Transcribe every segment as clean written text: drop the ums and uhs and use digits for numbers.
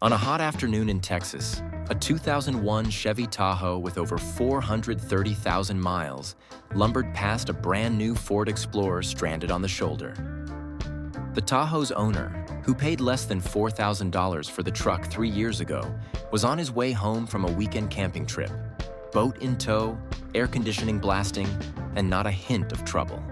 On a hot afternoon in Texas, a 2001 Chevy Tahoe with over 430,000 miles lumbered past a brand new Ford Explorer stranded on the shoulder. The Tahoe's owner, who paid less than $4,000 for the truck 3 years ago, was on his way home from a weekend camping trip. Boat in tow, air conditioning blasting, and not a hint of trouble.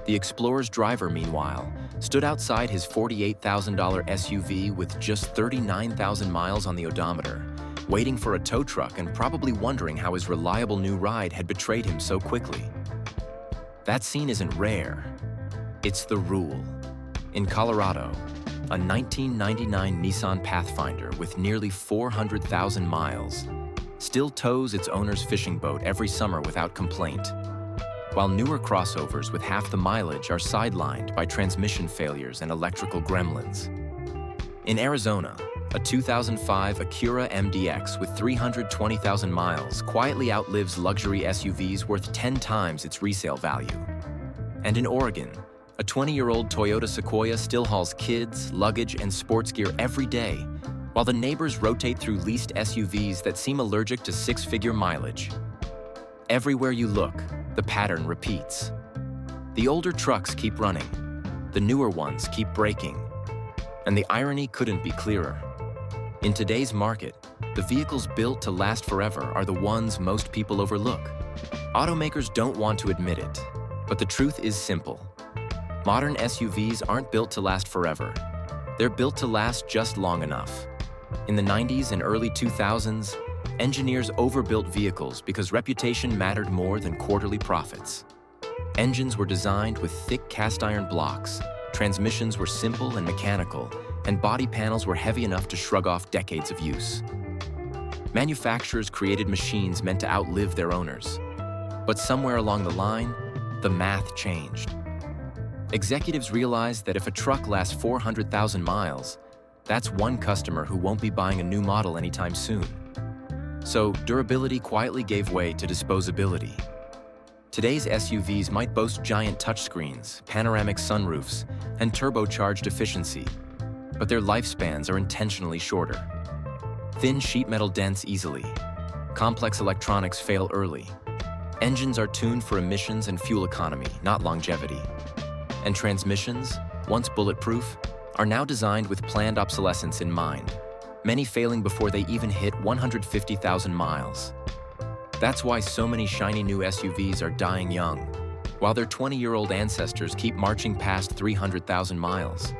The Explorer's driver, meanwhile, stood outside his $48,000 SUV with just 39,000 miles on the odometer, waiting for a tow truck and probably wondering how his reliable new ride had betrayed him so quickly. That scene isn't rare. It's the rule. In Colorado, a 1999 Nissan Pathfinder with nearly 400,000 miles still tows its owner's fishing boat every summer without complaint, while newer crossovers with half the mileage are sidelined by transmission failures and electrical gremlins. In Arizona, a 2005 Acura MDX with 320,000 miles quietly outlives luxury SUVs worth 10 times its resale value. And in Oregon, a 20-year-old Toyota Sequoia still hauls kids, luggage, and sports gear every day, while the neighbors rotate through leased SUVs that seem allergic to six-figure mileage. Everywhere you look, the pattern repeats. The older trucks keep running, the newer ones keep breaking, and the irony couldn't be clearer. In today's market, the vehicles built to last forever are the ones most people overlook. Automakers don't want to admit it, but the truth is simple. Modern SUVs aren't built to last forever. They're built to last just long enough. In the 90s and early 2000s, engineers overbuilt vehicles because reputation mattered more than quarterly profits. Engines were designed with thick cast-iron blocks, transmissions were simple and mechanical, and body panels were heavy enough to shrug off decades of use. Manufacturers created machines meant to outlive their owners. But somewhere along the line, the math changed. Executives realized that if a truck lasts 400,000 miles, that's one customer who won't be buying a new model anytime soon. So durability quietly gave way to disposability. Today's SUVs might boast giant touchscreens, panoramic sunroofs, and turbocharged efficiency, but their lifespans are intentionally shorter. Thin sheet metal dents easily. Complex electronics fail early. Engines are tuned for emissions and fuel economy, not longevity. And transmissions, once bulletproof, are now designed with planned obsolescence in mind, many failing before they even hit 150,000 miles. That's why so many shiny new SUVs are dying young, while their 20-year-old ancestors keep marching past 300,000 miles.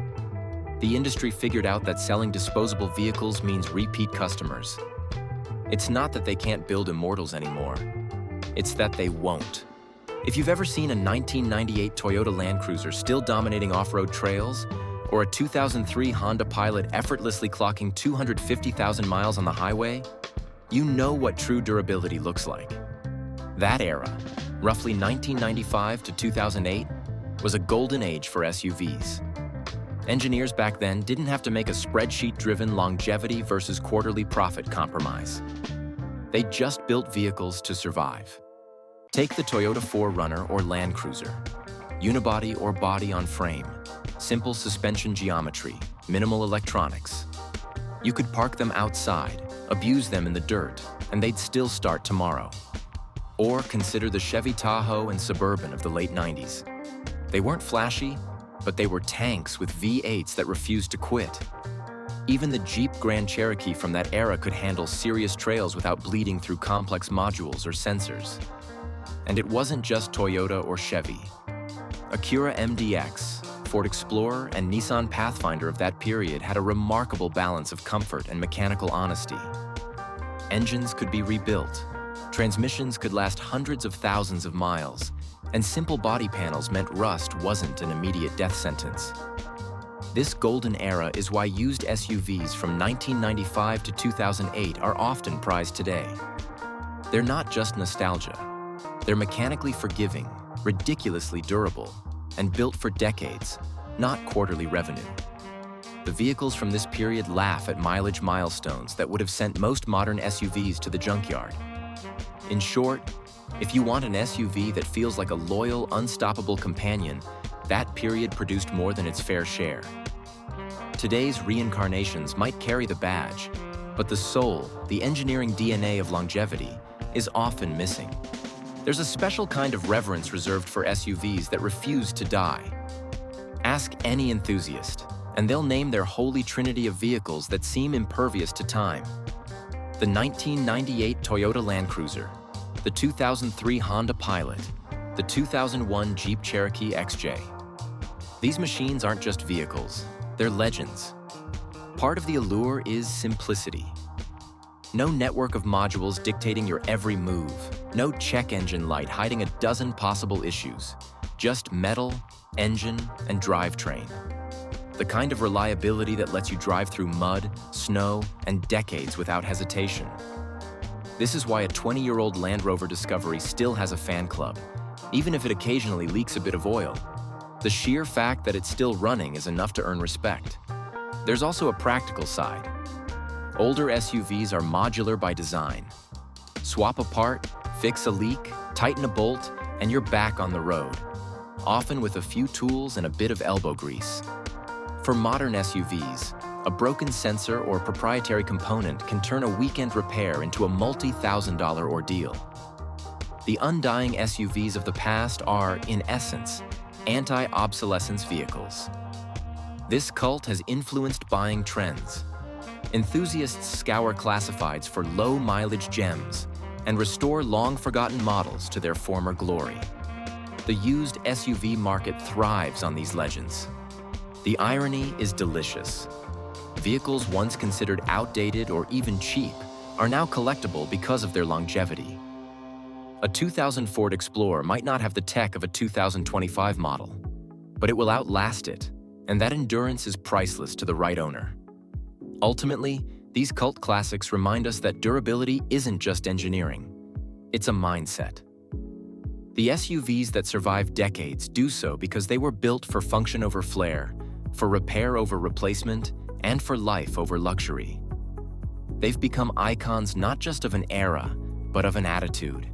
The industry figured out that selling disposable vehicles means repeat customers. It's not that they can't build immortals anymore. It's that they won't. If you've ever seen a 1998 Toyota Land Cruiser still dominating off-road trails, or a 2003 Honda Pilot effortlessly clocking 250,000 miles on the highway, you know what true durability looks like. That era, roughly 1995 to 2008, was a golden age for SUVs. Engineers back then didn't have to make a spreadsheet-driven longevity versus quarterly profit compromise. They just built vehicles to survive. Take the Toyota 4Runner or Land Cruiser. Unibody or body on frame. Simple suspension geometry, minimal electronics. You could park them outside, abuse them in the dirt, and they'd still start tomorrow. Or consider the Chevy Tahoe and Suburban of the late 90s. They weren't flashy, but they were tanks with V8s that refused to quit. Even the Jeep Grand Cherokee from that era could handle serious trails without bleeding through complex modules or sensors. And it wasn't just Toyota or Chevy. Acura MDX, Ford Explorer, and Nissan Pathfinder of that period had a remarkable balance of comfort and mechanical honesty. Engines could be rebuilt, transmissions could last hundreds of thousands of miles, and simple body panels meant rust wasn't an immediate death sentence. This golden era is why used SUVs from 1995 to 2008 are often prized today. They're not just nostalgia. They're mechanically forgiving, ridiculously durable, and built for decades, not quarterly revenue. The vehicles from this period laugh at mileage milestones that would have sent most modern SUVs to the junkyard. In short, if you want an SUV that feels like a loyal, unstoppable companion, that period produced more than its fair share. Today's reincarnations might carry the badge, but the soul, the engineering DNA of longevity, is often missing. There's a special kind of reverence reserved for SUVs that refuse to die. Ask any enthusiast, and they'll name their holy trinity of vehicles that seem impervious to time. The 1998 Toyota Land Cruiser, the 2003 Honda Pilot, the 2001 Jeep Cherokee XJ. These machines aren't just vehicles, they're legends. Part of the allure is simplicity. No network of modules dictating your every move, no check engine light hiding a dozen possible issues, just metal, engine, and drivetrain. The kind of reliability that lets you drive through mud, snow, and decades without hesitation. This is why a 20-year-old Land Rover Discovery still has a fan club, even if it occasionally leaks a bit of oil. The sheer fact that it's still running is enough to earn respect. There's also a practical side. Older SUVs are modular by design. Swap a part, fix a leak, tighten a bolt, and you're back on the road, often with a few tools and a bit of elbow grease. For modern SUVs, a broken sensor or proprietary component can turn a weekend repair into a multi-thousand-dollar ordeal. The undying SUVs of the past are, in essence, anti-obsolescence vehicles. This cult has influenced buying trends. Enthusiasts scour classifieds for low-mileage gems and restore long-forgotten models to their former glory. The used SUV market thrives on these legends. The irony is delicious. Vehicles once considered outdated or even cheap are now collectible because of their longevity. A 2000 Ford Explorer might not have the tech of a 2025 model, but it will outlast it, and that endurance is priceless to the right owner. Ultimately, these cult classics remind us that durability isn't just engineering, it's a mindset. The SUVs that survive decades do so because they were built for function over flair, for repair over replacement, and for life over luxury. They've become icons not just of an era, but of an attitude.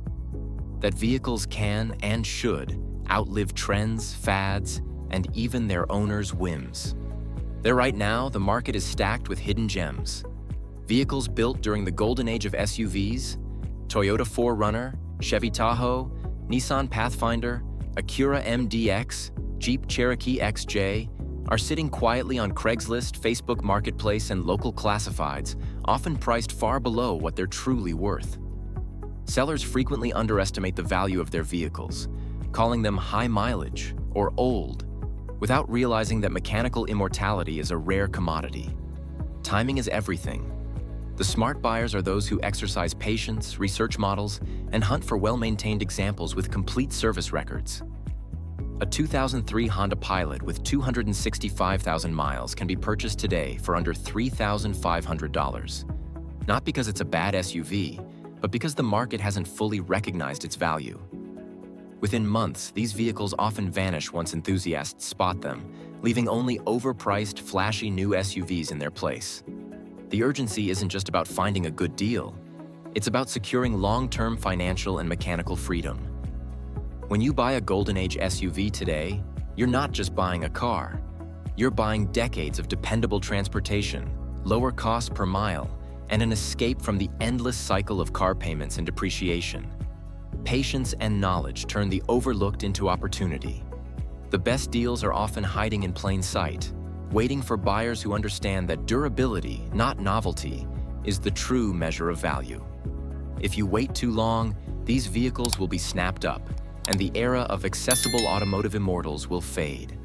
That vehicles can and should outlive trends, fads, and even their owners' whims. Right now, the market is stacked with hidden gems. Vehicles built during the golden age of SUVs, Toyota 4Runner, Chevy Tahoe, Nissan Pathfinder, Acura MDX, Jeep Cherokee XJ, are sitting quietly on Craigslist, Facebook Marketplace, and local classifieds, often priced far below what they're truly worth. Sellers frequently underestimate the value of their vehicles, calling them high mileage or old, without realizing that mechanical immortality is a rare commodity. Timing is everything. The smart buyers are those who exercise patience, research models, and hunt for well-maintained examples with complete service records. A 2003 Honda Pilot with 265,000 miles can be purchased today for under $3,500. Not because it's a bad SUV, but because the market hasn't fully recognized its value. Within months, these vehicles often vanish once enthusiasts spot them, leaving only overpriced, flashy new SUVs in their place. The urgency isn't just about finding a good deal. It's about securing long-term financial and mechanical freedom. When you buy a golden age SUV today, you're not just buying a car. You're buying decades of dependable transportation, lower cost per mile, and an escape from the endless cycle of car payments and depreciation. Patience and knowledge turn the overlooked into opportunity. The best deals are often hiding in plain sight, waiting for buyers who understand that durability, not novelty, is the true measure of value. If you wait too long, these vehicles will be snapped up, and the era of accessible automotive immortals will fade.